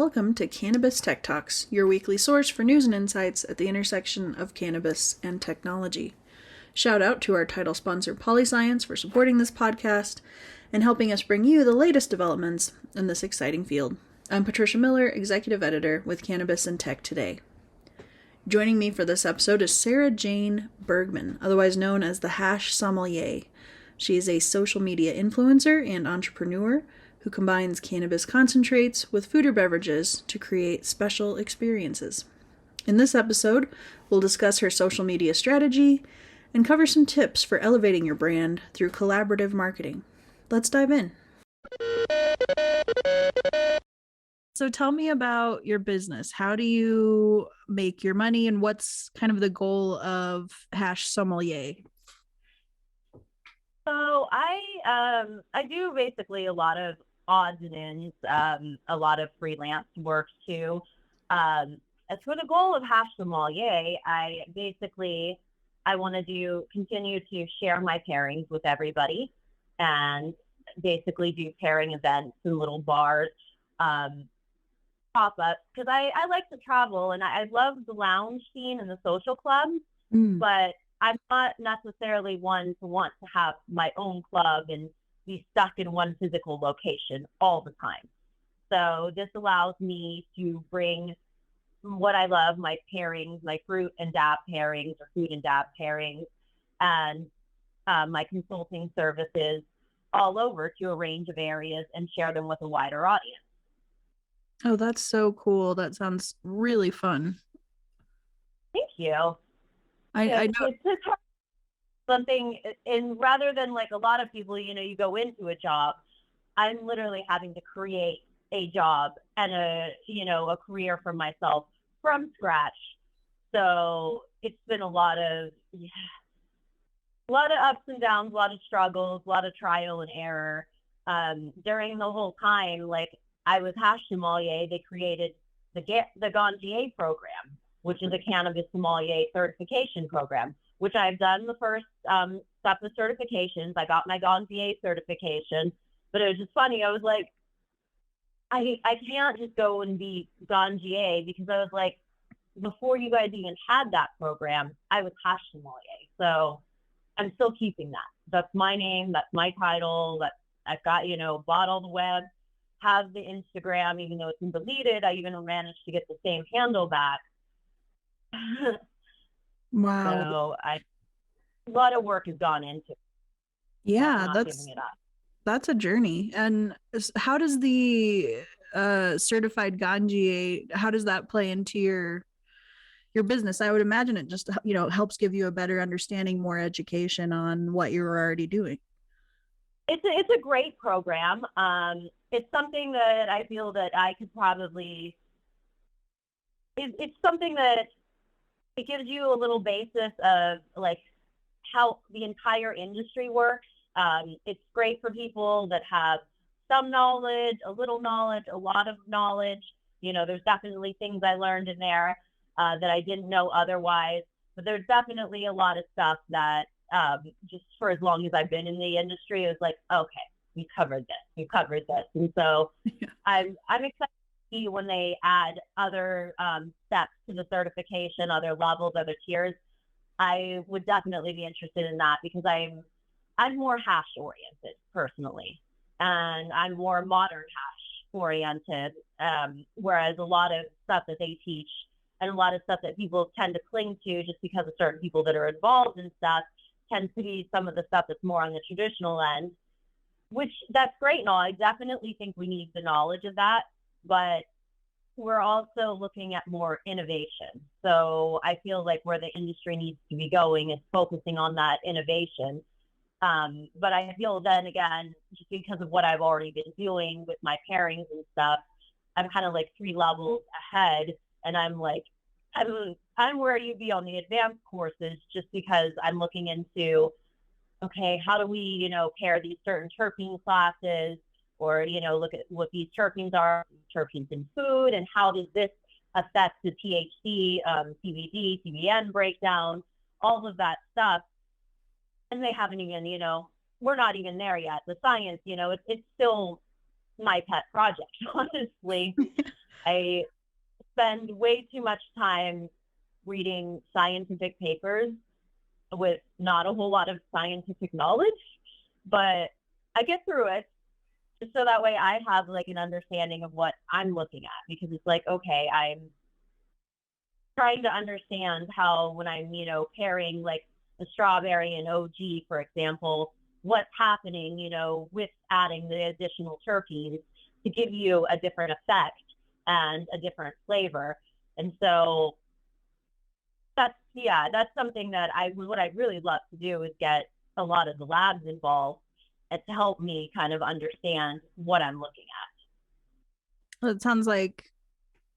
welcome to Cannabis Tech Talks, your weekly source for news and insights at the intersection of cannabis and technology. Shout out to our title sponsor, Polyscience, for supporting this podcast and helping us bring you the latest developments in this exciting field. I'm Patricia Miller, Executive Editor with Cannabis and Tech Today. Joining me for this episode is Sarah Jane Bergman, otherwise known as the Sommelier. She is a social media influencer and entrepreneur who combines cannabis concentrates with food or beverages to create special experiences. In this episode, we'll discuss her social media strategy and cover some tips for elevating your brand through collaborative marketing. Let's dive in. So tell me about your business. How do you make your money, and what's kind of the goal of Sommelier? So I do basically a lot of odds and ends, a lot of freelance work too. As for the goal of Sommelier, I want to continue to share my pairings with everybody, and basically do pairing events in little bars, pop-ups, because I like to travel and I love the lounge scene and the social clubs, but I'm not necessarily one to want to have my own club and be stuck in one physical location all the time. So this allows me to bring what I love, my pairings, my fruit and dab pairings or food and dab pairings, and my consulting services all over to a range of areas and share them with a wider audience. Oh, that's so cool. That sounds really fun. Thank you. I know. It's something, and rather than like a lot of people, you go into a job, I'm literally having to create a job and a career for myself from scratch. So it's been a lot of ups and downs, a lot of struggles, a lot of trial and error. During the whole time, like I was Sommelier, they created the Ganjier program, which is a cannabis sommelier certification program, which I've done the first step of certifications. I got my Ganjier certification, but it was just funny. I was like, I can't just go and be Ganjier, because I was like, before you guys even had that program, I was Sommelier. So I'm still keeping that. That's my name. That's my title. That I've got, bought all the web, have the Instagram, even though it's been deleted. I even managed to get the same handle back. Wow. So a lot of work has gone into it. Yeah, not giving it up. That's a journey. And how does the certified Ganjier, how does that play into your business? I would imagine it just helps give you a better understanding, more education on what you're already doing. It's a great program. It's something that I feel that I could probably. It's something that it gives you a little basis of like how the entire industry works. It's great for people that have some knowledge, a little knowledge, a lot of knowledge. There's definitely things I learned in there that I didn't know otherwise, but there's definitely a lot of stuff that just for as long as I've been in the industry, it was like, okay, we covered this. And so yeah. I'm excited to see when they add other steps to the certification, other levels, other tiers. I would definitely be interested in that, because I'm more hash oriented personally, and I'm more modern hash oriented, whereas a lot of stuff that they teach and a lot of stuff that people tend to cling to just because of certain people that are involved in stuff tends to be some of the stuff that's more on the traditional end, which that's great and all. I definitely think we need the knowledge of that, but we're also looking at more innovation. So I feel like where the industry needs to be going is focusing on that innovation. But I feel then again, just because of what I've already been doing with my pairings and stuff, I'm kind of like 3 levels ahead, and I'm like, I'm where you'd be on the advanced courses, just because I'm looking into, okay, how do we, pair these certain terpene classes, or, look at what these terpenes are, terpenes in food, and how does this affect the THC, CBD, CBN breakdown, all of that stuff. And they haven't even, we're not even there yet. The science, it's still my pet project, honestly. I spend way too much time reading scientific papers with not a whole lot of scientific knowledge, but I get through it just so that way I have like an understanding of what I'm looking at, because it's like, okay, I'm trying to understand how when I'm, pairing like a strawberry and OG, for example, what's happening, with adding the additional terpenes to give you a different effect and a different flavor. And so that's something that what I really love to do is get a lot of the labs involved and to help me kind of understand what I'm looking at. Well, it sounds like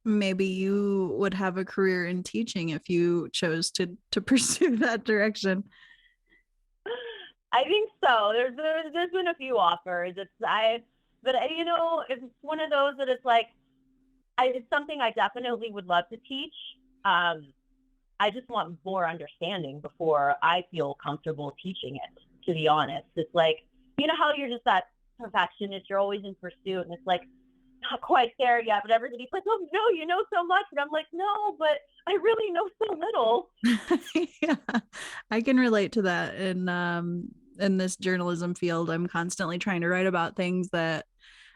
maybe you would have a career in teaching if you chose to pursue that direction. I think so. There's been a few offers. But it's one of those that it's like, it's something I definitely would love to teach. I just want more understanding before I feel comfortable teaching it, to be honest. It's like, how you're just that perfectionist, you're always in pursuit, and it's like, not quite there yet, but everybody's like, oh, no, you know so much. And I'm like, no, but I really know so little. Yeah, I can relate to that. In this journalism field, I'm constantly trying to write about things that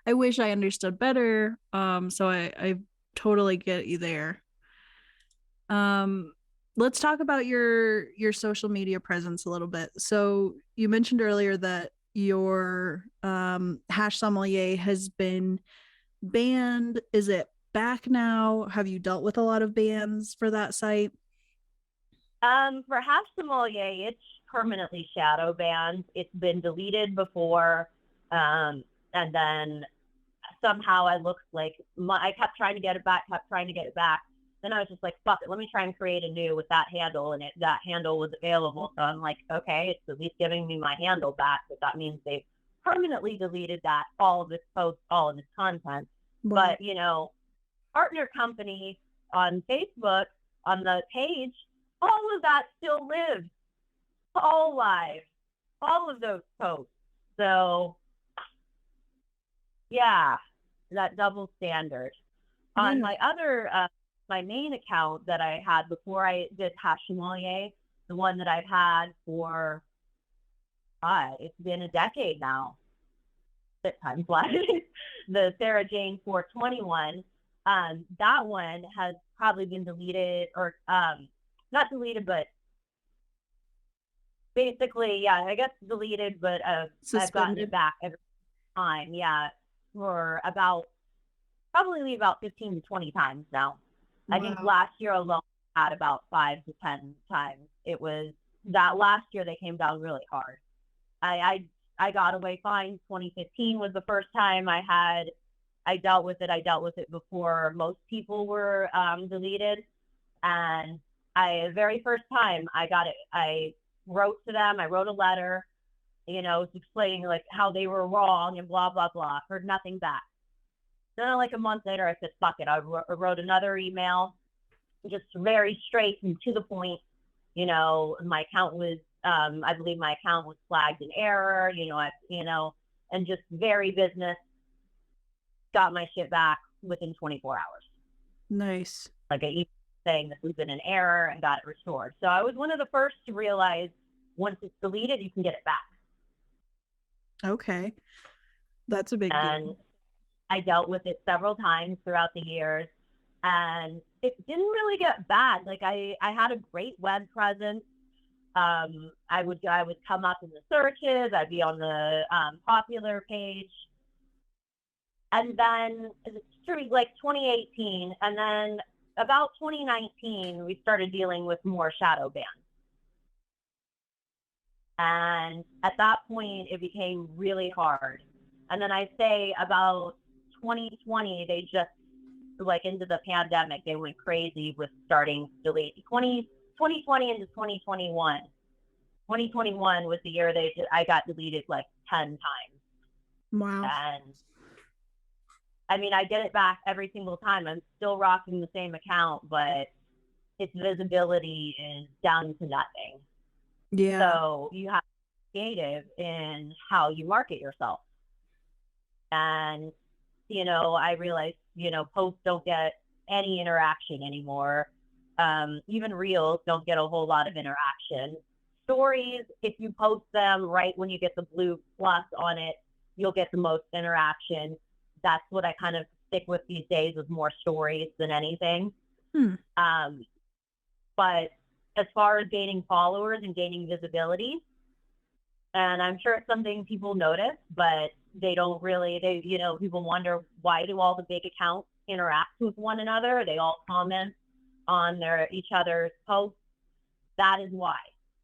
I wish I understood better. So I totally get you there. Um, let's talk about your social media presence a little bit. So you mentioned earlier that your hash sommelier has been banned. Is it back now? Have you dealt with a lot of bans for that site? For Hash Sommelier, it's permanently shadow banned. It's been deleted before, and then somehow I kept trying to get it back, Then I was just like, fuck it, let me try and create a new with that handle, and that handle was available. So I'm like, okay, it's at least giving me my handle back, but that means they've permanently deleted all of this post, all of this content. Wow. But partner company on Facebook, on the page, all of that still lives, all live, all of those posts. So yeah, that double standard. On my other, my main account that I had before I did Hash Sommelier, the one that I've had for, it's been a decade now. Time flies. The Sarah Jane 421. That one has probably been deleted, or not deleted, but basically, yeah, I guess deleted, but I've gotten it back every time, yeah, for probably about 15 to 20 times now. Wow. I think last year alone had about 5 to 10 times. It was that last year they came down really hard. I got away fine. 2015 was the first time I dealt with it. I dealt with it before most people were deleted. And very first time I got it, I wrote to them. I wrote a letter, explaining like how they were wrong and blah, blah, blah. Heard nothing back. Then like a month later, I said, fuck it. I wrote another email, just very straight and to the point. My account was, I believe my account was flagged in error, and just very business. Got my shit back within 24 hours. Nice. Like saying this has been an error and got it restored. So I was one of the first to realize once it's deleted, you can get it back. Okay. That's a big deal. I dealt with it several times throughout the years, and it didn't really get bad. Like I had a great web presence. I would come up in the searches. I'd be on the popular page. And then through like 2018, and then about 2019, we started dealing with more shadow bans. And at that point, it became really hard. And then I'd say about 2020, they just, like into the pandemic, they went crazy with starting to delete. 2020 into 2021. 2021 was the year I got deleted like 10 times. Wow. And I mean, I get it back every single time. I'm still rocking the same account, but its visibility is down to nothing. Yeah. So you have to be creative in how you market yourself. And, I realized Posts don't get any interaction anymore. Even reels don't get a whole lot of interaction. Stories, if you post them right when you get the blue plus on it, you'll get the most interaction. That's what I kind of stick with these days, with more stories than anything. But as far as gaining followers and gaining visibility, and I'm sure it's something people notice, but they don't really, people wonder, why do all the big accounts interact with one another? They all comment on each other's posts. That is why.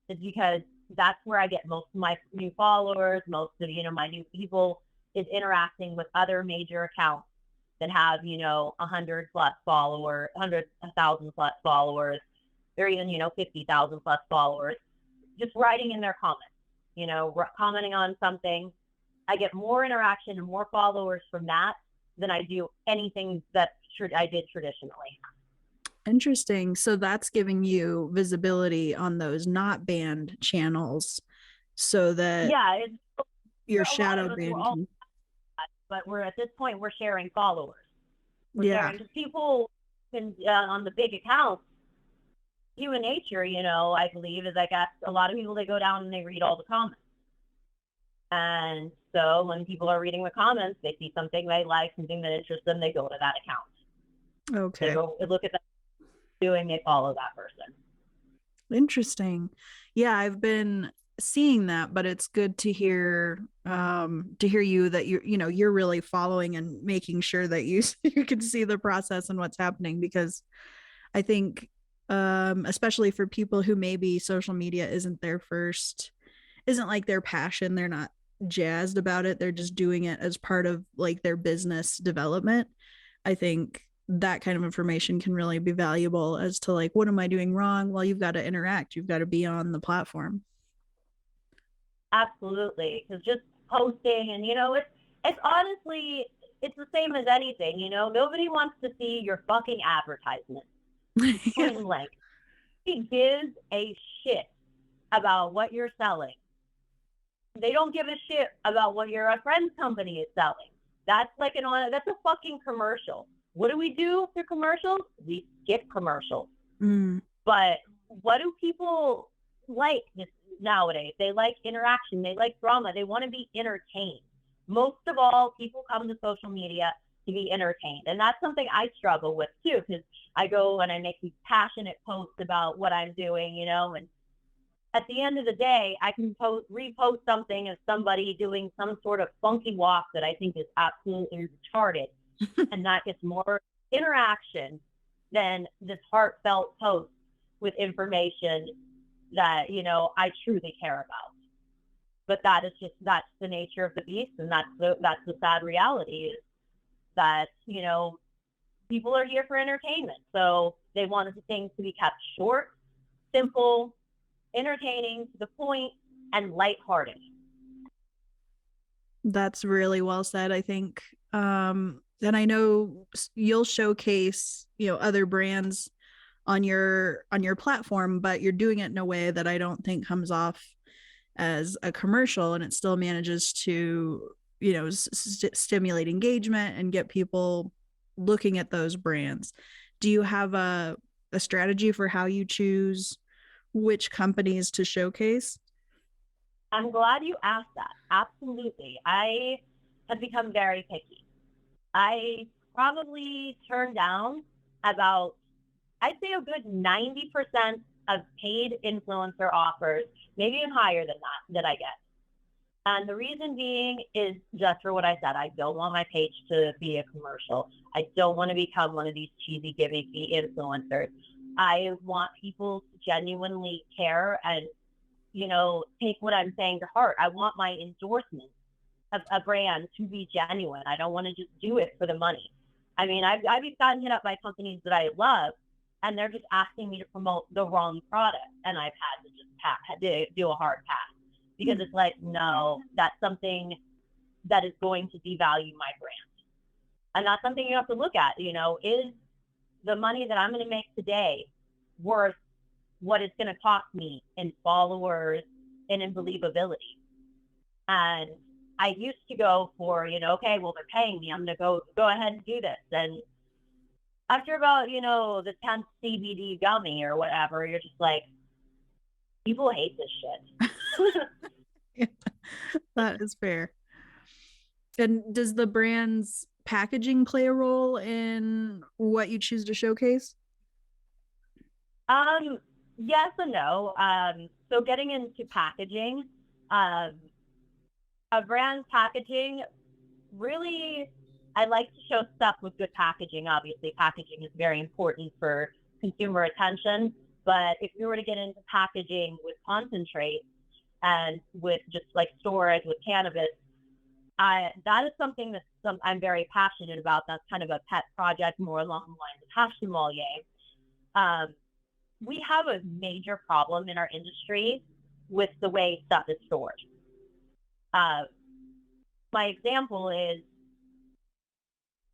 It's because that's where I get most of my new followers, most of, my new people, is interacting with other major accounts that have, 100 plus followers, 100,000 plus followers, or even, 50,000 plus followers, just writing in their comments, commenting on something. I get more interaction and more followers from that than I do anything that I did traditionally. Interesting. So that's giving you visibility on those not banned channels, so that your shadow banned. But we're at this point, we're sharing followers. We're sharing, because people on the big accounts, human nature, I believe, is like a lot of people, they go down and they read all the comments. And so when people are reading the comments, they see something they like, something that interests them, they go to that account. Okay. They go look at that doing, they follow that person. Interesting. Yeah, I've been seeing that, but it's good to hear you that you're really following and making sure that you can see the process and what's happening, because I think especially for people who maybe social media isn't like their passion, they're not jazzed about it, they're just doing it as part of like their business development. I think that kind of information can really be valuable as to like, what am I doing wrong? Well, you've got to interact, you've got to be on the platform. Absolutely. Because just posting, and it's honestly, it's the same as anything. Nobody wants to see your fucking advertisement. Plain blank. He gives a shit about what you're selling. They don't give a shit about what your friend's company is selling. That's like that's a fucking commercial. What do we do for commercials? We skip commercials. But what do people like nowadays? They like interaction. They like drama. They want to be entertained. Most of all, people come to social media to be entertained. And that's something I struggle with too, because I go and I make these passionate posts about what I'm doing, and at the end of the day, I can repost something of somebody doing some sort of funky walk that I think is absolutely retarded. And that gets more interaction than this heartfelt post with information that, I truly care about. But that's the nature of the beast. And that's the sad reality, is that, people are here for entertainment. So they wanted things to be kept short, simple, entertaining, to the point, and lighthearted. That's really well said, I think. And I know you'll showcase, other brands on your platform, but you're doing it in a way that I don't think comes off as a commercial, and it still manages to, stimulate engagement and get people looking at those brands. Do you have a strategy for how you choose which companies to showcase? I'm glad you asked that. Absolutely. I have become very picky. I probably turn down about, I'd say, a good 90% of paid influencer offers, maybe even higher than that I get. And the reason being is just for what I said. I don't want my page to be a commercial. I don't want to become one of these cheesy, gimmicky influencers. I want people to genuinely care and, take what I'm saying to heart. I want my endorsement of a brand to be genuine. I don't want to just do it for the money. I mean, I've gotten hit up by companies that I love, and they're just asking me to promote the wrong product, and I've had to do a hard pass, because it's like, no, that's something that is going to devalue my brand. And that's something you have to look at, is the money that I'm going to make today worth what it's going to cost me in followers and in believability? And I used to go for, okay, well, they're paying me. I'm going to go ahead and do this. And after about, the 10th CBD gummy or whatever, you're just like, people hate this shit. Yeah, that is fair. And does the brand's packaging play a role in what you choose to showcase? Yes and no. So getting into packaging, um, a brand's packaging really, I like to show stuff with good packaging. Obviously, packaging is very important for consumer attention. But if we were to get into packaging with concentrate and with just like storage with cannabis, that is something that I'm very passionate about. That's kind of a pet project, more along the lines of Hash Sommelier. Um, we have a major problem in our industry with the way stuff is stored. My example is,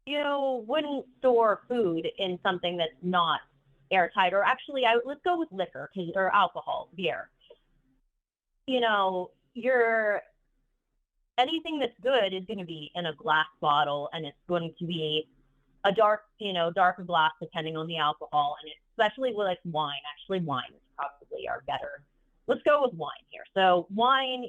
wouldn't store food in something that's not airtight, or actually, let's go with liquor or alcohol, beer. Your anything that's good is going to be in a glass bottle, and it's going to be a darker glass depending on the alcohol, and especially with like wine. Actually, wine is probably our better. Let's go with wine here. So wine,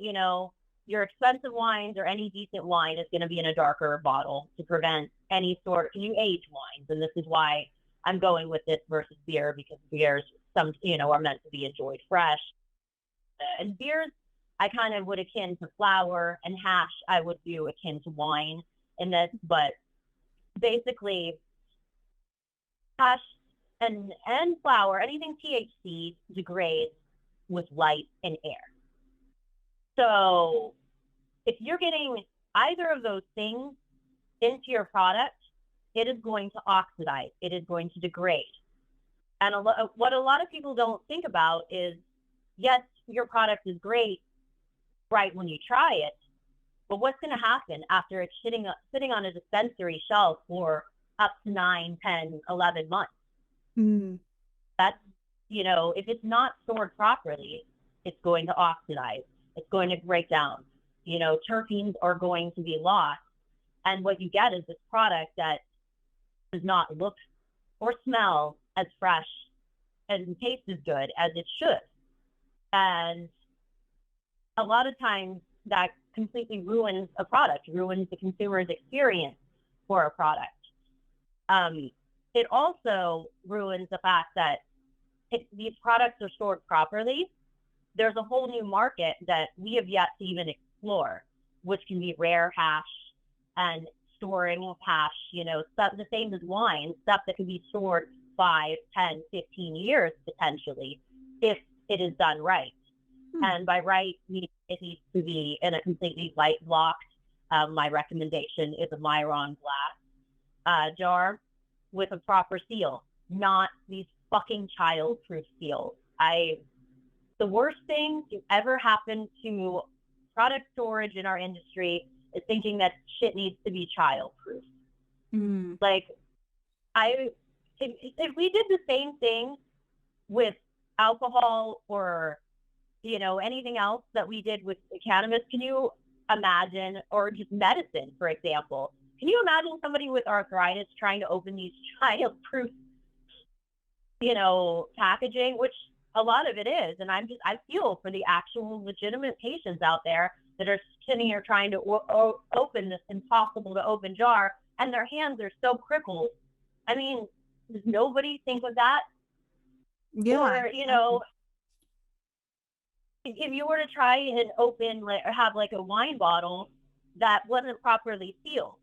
your expensive wines or any decent wine is going to be in a darker bottle to prevent any sort of you age wines, and this is why I'm going with this versus beer, because beers are meant to be enjoyed fresh, and beers I kind of would akin to flour, and hash I would do akin to wine in this, but basically hash and flour, anything THC degrades with light and air. So if you're getting either of those things into your product, it is going to oxidize. It is going to degrade. And what a lot of people don't think about is, yes, your product is great right when you try it, but what's going to happen after it's sitting on a dispensary shelf for up to 9, 10, 11 months? That's, if it's not stored properly, it's going to oxidize. It's going to break down. Terpenes are going to be lost. And what you get is this product that does not look or smell as fresh and taste as good as it should. And a lot of times that completely ruins a product, ruins the consumer's experience for a product. It also ruins the fact that if these products are stored properly, there's a whole new market that we have yet to even explore, which can be rare hash and storing hash, stuff the same as wine, stuff that can be stored 5, 10, 15 years potentially, if it is done right. And by right, it needs to be in a completely light locked. My recommendation is a Myron glass jar with a proper seal, not these fucking child-proof seals. The worst thing to ever happen to product storage in our industry is thinking that shit needs to be child-proof. Like, if we did the same thing with alcohol or anything else that we did with cannabis, can you imagine, or just medicine, for example, can you imagine somebody with arthritis trying to open these child-proof, packaging, which a lot of it is. And I feel for the actual legitimate patients out there that are sitting here trying to open this impossible to open jar, and their hands are so crippled. I mean, does nobody think of that? Yeah. Or, if you were to try and open or have like a wine bottle that wasn't properly sealed,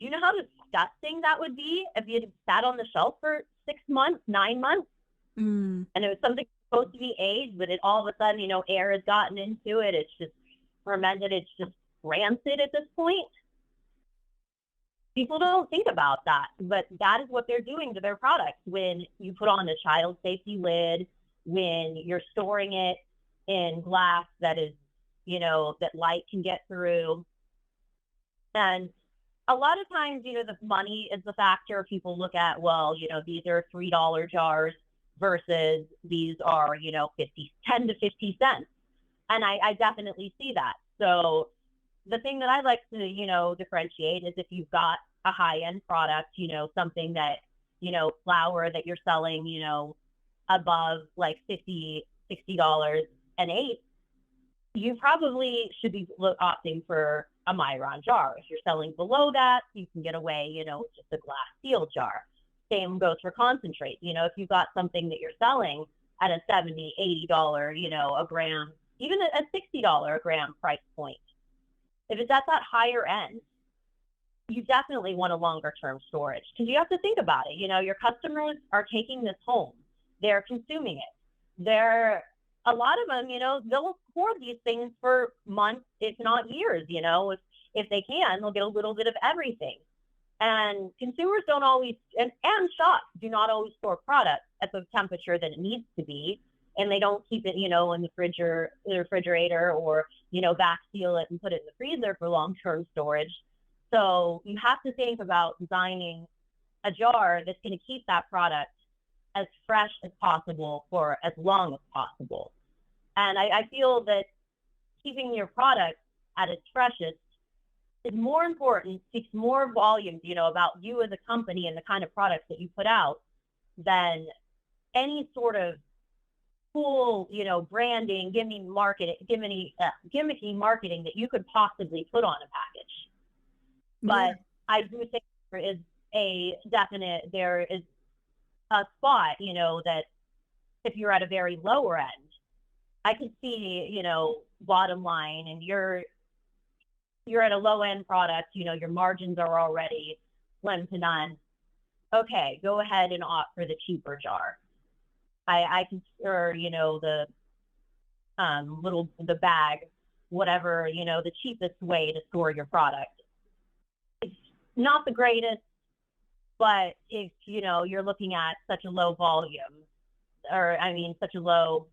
do you know how disgusting that would be if you had sat on the shelf for 6 months, 9 months, and it was something supposed to be aged, but it all of a sudden, air has gotten into it. It's just fermented. It's just rancid at this point. People don't think about that, but that is what they're doing to their products when you put on a child safety lid, when you're storing it in glass that is, that light can get through. And a lot of times, the money is the factor. People look at, well, these are $3 jars versus these are, 10 to 50 cents. And I definitely see that. So the thing that I like to, differentiate is if you've got a high end product, something that, flower that you're selling, above like $50, $60 an eighth, you probably should be opting for a Myron jar. If you're selling below that, you can get away, with just a glass steel jar. Same goes for concentrate. If you've got something that you're selling at a $70, $80, a gram, even a $60 a gram price point, if it's at that higher end, you definitely want a longer term storage, because you have to think about it. Your customers are taking this home, they're consuming it. A lot of them, they'll hoard these things for months, if not years. If they can, they'll get a little bit of everything. And consumers don't always, and shops do not always store products at the temperature that it needs to be. And they don't keep it, in the refrigerator, or, back seal it and put it in the freezer for long-term storage. So you have to think about designing a jar that's going to keep that product as fresh as possible for as long as possible. And I feel that keeping your product at its freshest is more important, speaks more volumes, about you as a company and the kind of products that you put out, than any sort of cool, branding, gimmicky marketing that you could possibly put on a package. But I do think there is a spot, that if you're at a very lower end, I could see, bottom line, and you're at a low end product, your margins are already slim to none. Okay, go ahead and opt for the cheaper jar. I consider, the bag, whatever, the cheapest way to store your product. It's not the greatest, but if, you're looking at such a low volume, such a low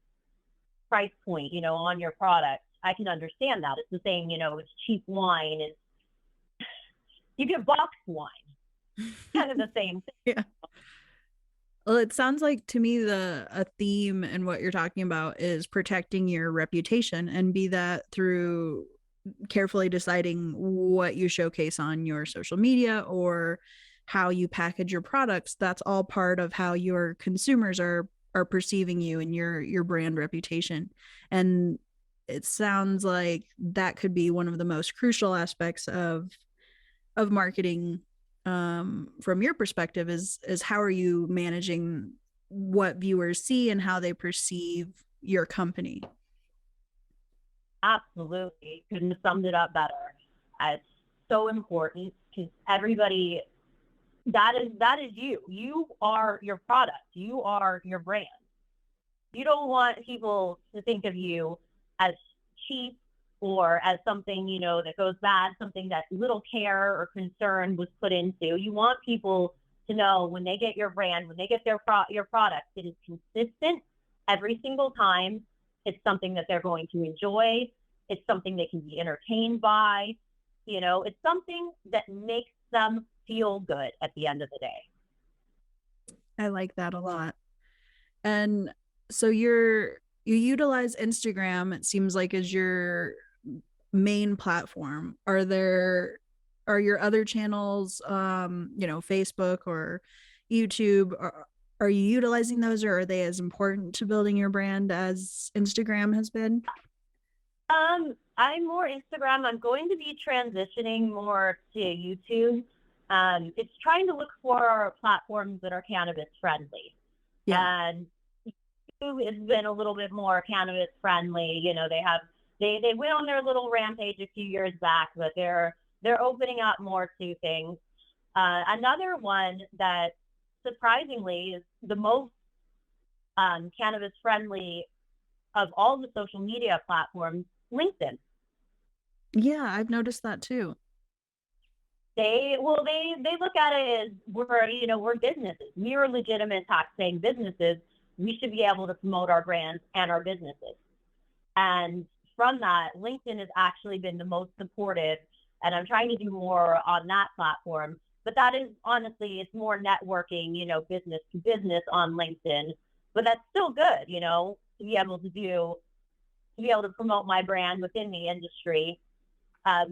price point, on your product, I can understand that. It's the same, it's cheap wine. You get boxed wine. Kind of the same thing. Yeah. Well, it sounds like to me a theme and what you're talking about is protecting your reputation, and be that through carefully deciding what you showcase on your social media or how you package your products. That's all part of how your consumers are perceiving you and your brand reputation. And it sounds like that could be one of the most crucial aspects of marketing, from your perspective, is how are you managing what viewers see and how they perceive your company. Absolutely. Couldn't have summed it up better. It's so important, because everybody, that is you. You are your product. You are your brand. You don't want people to think of you as cheap, or as something, that goes bad, something that little care or concern was put into. You want people to know when they get your brand, when they get your product, it is consistent every single time. It's something that they're going to enjoy. It's something they can be entertained by. It's something that makes them feel good at the end of the day. I like that a lot. And so you utilize Instagram, it seems like, as your main platform. Are your other channels, Facebook or YouTube, are you utilizing those, or are they as important to building your brand as Instagram has been? I'm more Instagram. I'm going to be transitioning more to YouTube. It's trying to look for platforms that are cannabis friendly. Yeah. And YouTube has been a little bit more cannabis friendly. They went on their little rampage a few years back, but they're opening up more to things. Another one that surprisingly is the most cannabis friendly of all the social media platforms, LinkedIn. Yeah, I've noticed that too. They look at it as we're businesses. We are legitimate tax-paying businesses. We should be able to promote our brands and our businesses. And from that, LinkedIn has actually been the most supportive, and I'm trying to do more on that platform. But that is honestly, it's more networking, business to business on LinkedIn. But that's still good, to be able to promote my brand within the industry.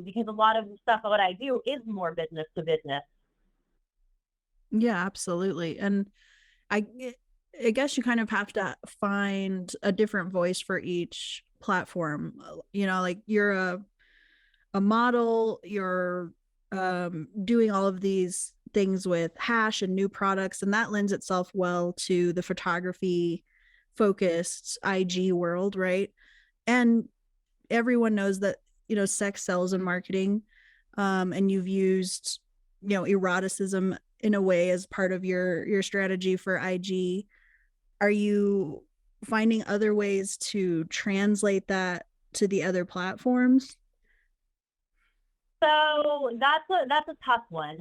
because a lot of the stuff what I do is more business to business. Yeah, absolutely. And I I guess you kind of have to find a different voice for each platform. Like you're a model, you're doing all of these things with hash and new products, and that lends itself well to the photography focused IG world, right? And everyone knows that sex sells in marketing, and you've used eroticism in a way as part of your strategy for IG. Are you finding other ways to translate that to the other platforms? So that's a tough one.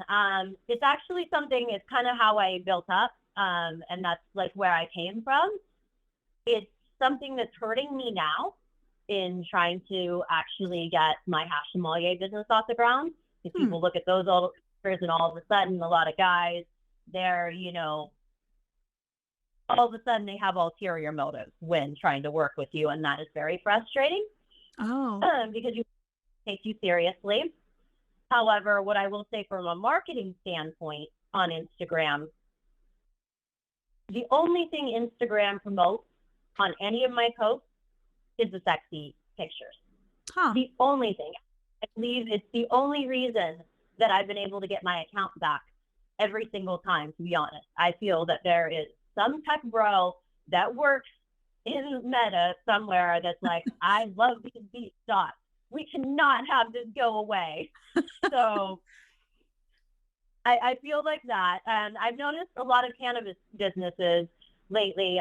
It's actually something. It's kind of how I built up, and that's like where I came from. It's something that's hurting me now in trying to actually get my hash sommelier business off the ground. Because people look at those old pictures and all of a sudden, a lot of guys, they're all of a sudden they have ulterior motives when trying to work with you, and that is very frustrating. Oh. Because you take you seriously. However, what I will say from a marketing standpoint on Instagram, the only thing Instagram promotes on any of my posts is the sexy pictures. Huh. The only thing. I believe it's the only reason that I've been able to get my account back every single time, to be honest. I feel that there is some tech bro that works in Meta somewhere that's like, I love these beat dots. We cannot have this go away. So I feel like that. And I've noticed a lot of cannabis businesses lately.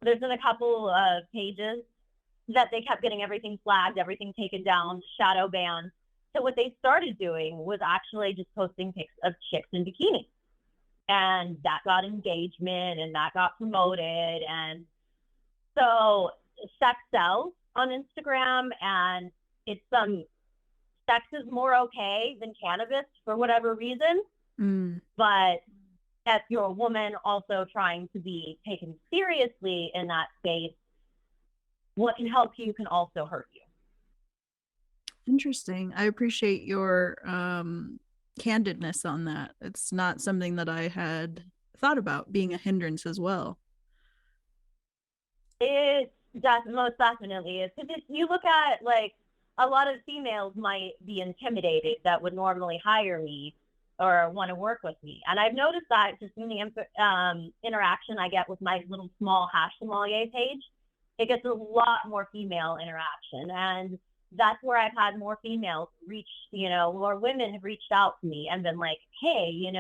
There's been a couple of pages that they kept getting everything flagged, everything taken down, shadow banned. So what they started doing was actually just posting pics of chicks in bikinis. And that got engagement and that got promoted. And so sex sells on Instagram, and it's sex is more okay than cannabis for whatever reason. But if you're a woman also trying to be taken seriously in that space, what can help you can also hurt you. Interesting. I appreciate your candidness on that. It's not something that I had thought about being a hindrance as well. It most definitely is, because if you look at like a lot of females might be intimidated that would normally hire me or want to work with me, and I've noticed that just in the interaction I get with my little small hash sommelier page, it gets a lot more female interaction, and that's where I've had more females reach, more women have reached out to me and been like, hey,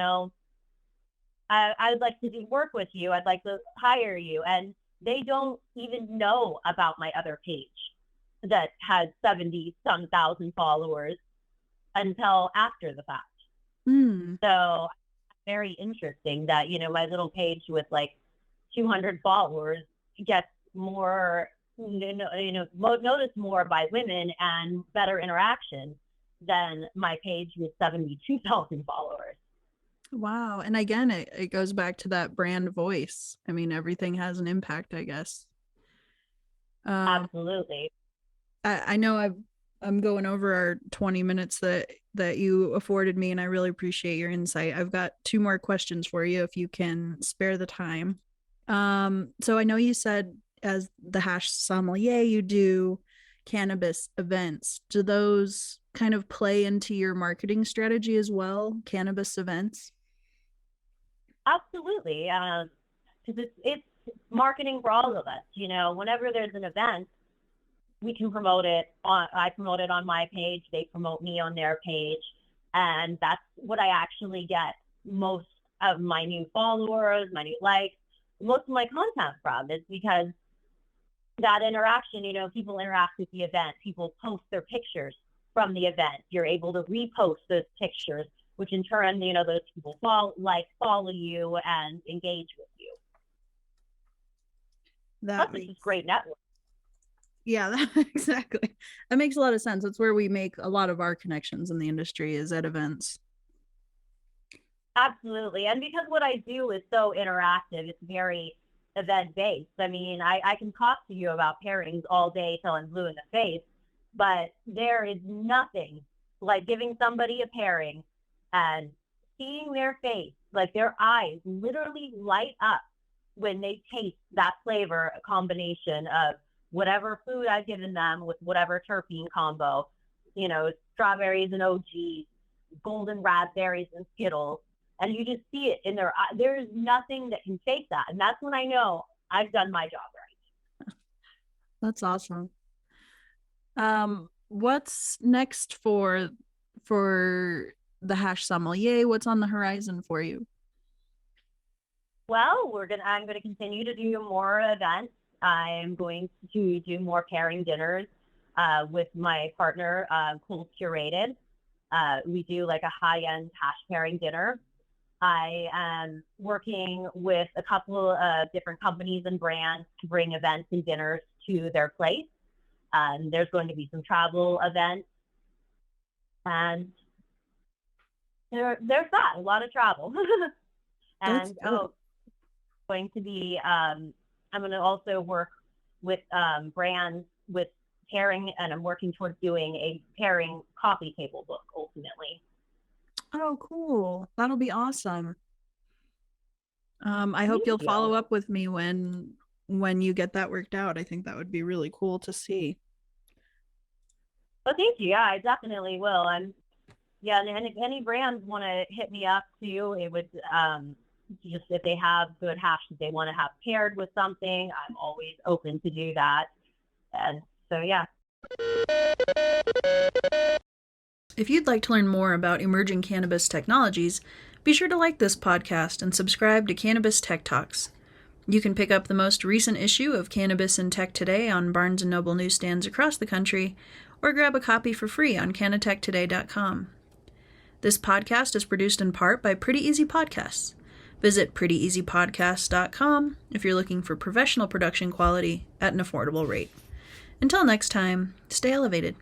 I'd like to work with you. I'd like to hire you. And they don't even know about my other page that has 70-some thousand followers until after the fact. So very interesting that, my little page with like 200 followers gets more, noticed more by women and better interaction than my page with 72,000 followers. Wow. And again, it goes back to that brand voice. I mean, everything has an impact, I guess. Absolutely. I know I'm going over our 20 minutes that you afforded me, and I really appreciate your insight. I've got two more questions for you if you can spare the time. So I know you said as the hash sommelier, you do cannabis events. Do those kind of play into your marketing strategy as well, cannabis events? Absolutely. Because it's marketing for all of us. Whenever there's an event, we can promote it I promote it on my page. They promote me on their page. And that's what I actually get most of my new followers, my new likes, most of my content from is because that interaction, people interact with the event. People post their pictures from the event. You're able to repost those pictures, which in turn, those people follow you and engage with you. That's just great network. Yeah, exactly. That makes a lot of sense. That's where we make a lot of our connections in the industry, is at events. Absolutely. And because what I do is so interactive, it's very event based. I mean, I can talk to you about pairings all day till I'm blue in the face, but there is nothing like giving somebody a pairing and seeing their face, like their eyes literally light up when they taste that flavor combination of whatever food I've given them with whatever terpene combo, strawberries and OG, golden raspberries and Skittles. And you just see it in their eye. There's nothing that can fake that. And that's when I know I've done my job right. That's awesome. What's next for the Hash Sommelier? What's on the horizon for you? Well, I'm going to continue to do more events. I'm going to do more pairing dinners with my partner, Cool Curated. We do like a high-end hash pairing dinner. I am working with a couple of different companies and brands to bring events and dinners to their place. There's going to be some travel events. And there's that, a lot of travel. And going to be, I'm going to also work with brands with pairing, and I'm working towards doing a pairing coffee table book ultimately. Oh, cool. That'll be awesome. I hope you'll follow up with me when you get that worked out. I think that would be really cool to see. Well, thank you. Yeah, I definitely will. And if any brands want to hit me up too, it would just if they have good hash that they want to have paired with something, I'm always open to do that. And so, yeah. If you'd like to learn more about emerging cannabis technologies, be sure to like this podcast and subscribe to Cannabis Tech Talks. You can pick up the most recent issue of Cannabis and Tech Today on Barnes & Noble newsstands across the country, or grab a copy for free on cannatechtoday.com. This podcast is produced in part by Pretty Easy Podcasts. Visit prettyeasypodcasts.com if you're looking for professional production quality at an affordable rate. Until next time, stay elevated.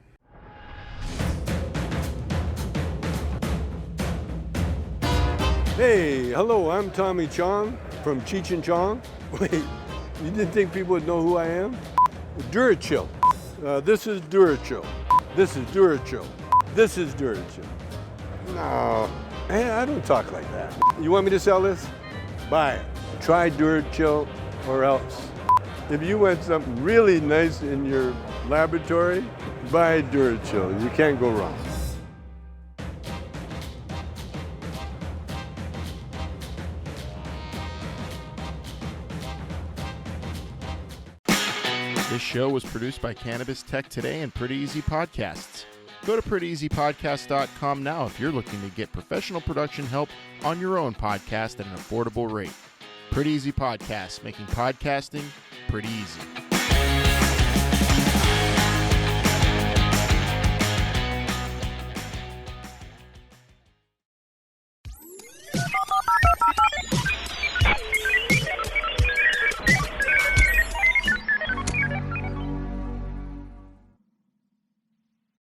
Hey, hello, I'm Tommy Chong from Cheech and Chong. Wait, you didn't think people would know who I am? Durachill. This is Durachill. This is Durachill. This is Durachill. No, hey, I don't talk like that. You want me to sell this? Buy it. Try Durachill or else. If you want something really nice in your laboratory, buy Durachill. You can't go wrong. This show was produced by Cannabis Tech Today and Pretty Easy Podcasts. Go to prettyeasypodcast.com now if you're looking to get professional production help on your own podcast at an affordable rate. Pretty Easy Podcasts, making podcasting pretty easy.